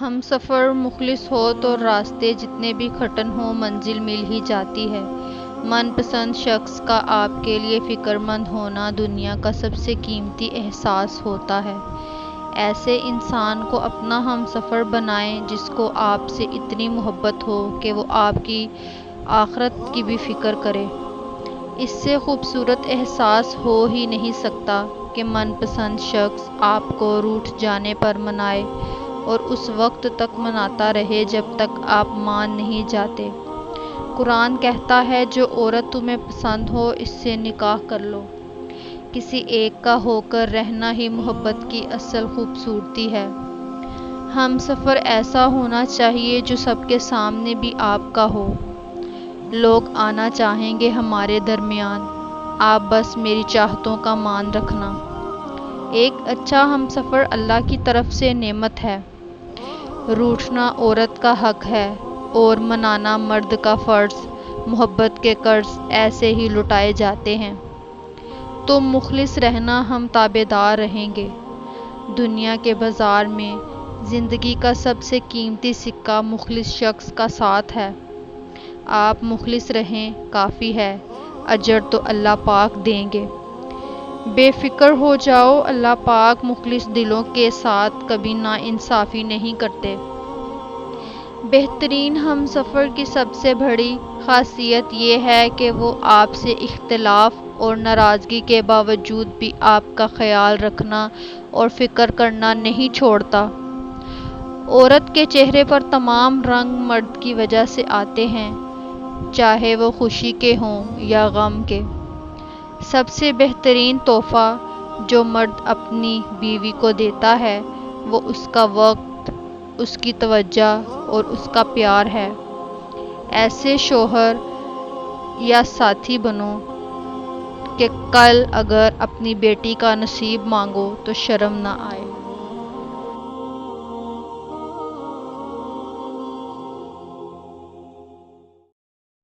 ہم سفر مخلص ہو تو راستے جتنے بھی کٹھن ہوں منزل مل ہی جاتی ہے۔ من پسند شخص کا آپ کے لیے فکر مند ہونا دنیا کا سب سے قیمتی احساس ہوتا ہے۔ ایسے انسان کو اپنا ہم سفر بنائیں جس کو آپ سے اتنی محبت ہو کہ وہ آپ کی آخرت کی بھی فکر کرے۔ اس سے خوبصورت احساس ہو ہی نہیں سکتا کہ من پسند شخص آپ کو روٹھ جانے پر منائے اور اس وقت تک مناتا رہے جب تک آپ مان نہیں جاتے۔ قرآن کہتا ہے جو عورت تمہیں پسند ہو اس سے نکاح کر لو۔ کسی ایک کا ہو کر رہنا ہی محبت کی اصل خوبصورتی ہے۔ ہم سفر ایسا ہونا چاہیے جو سب کے سامنے بھی آپ کا ہو۔ لوگ آنا چاہیں گے ہمارے درمیان، آپ بس میری چاہتوں کا مان رکھنا۔ ایک اچھا ہم سفر اللہ کی طرف سے نعمت ہے۔ روٹھنا عورت کا حق ہے اور منانا مرد کا فرض۔ محبت کے قرض ایسے ہی لوٹائے جاتے ہیں۔ تم مخلص رہنا ہم تابعدار رہیں گے۔ دنیا کے بازار میں زندگی کا سب سے قیمتی سکہ مخلص شخص کا ساتھ ہے۔ آپ مخلص رہیں کافی ہے، اجر تو اللہ پاک دیں گے۔ بے فکر ہو جاؤ، اللہ پاک مخلص دلوں کے ساتھ کبھی ناانصافی نہیں کرتے۔ بہترین ہم سفر کی سب سے بڑی خاصیت یہ ہے کہ وہ آپ سے اختلاف اور ناراضگی کے باوجود بھی آپ کا خیال رکھنا اور فکر کرنا نہیں چھوڑتا۔ عورت کے چہرے پر تمام رنگ مرد کی وجہ سے آتے ہیں، چاہے وہ خوشی کے ہوں یا غم کے۔ سب سے بہترین تحفہ جو مرد اپنی بیوی کو دیتا ہے وہ اس کا وقت، اس کی توجہ اور اس کا پیار ہے۔ ایسے شوہر یا ساتھی بنو کہ کل اگر اپنی بیٹی کا نصیب مانگو تو شرم نہ آئے۔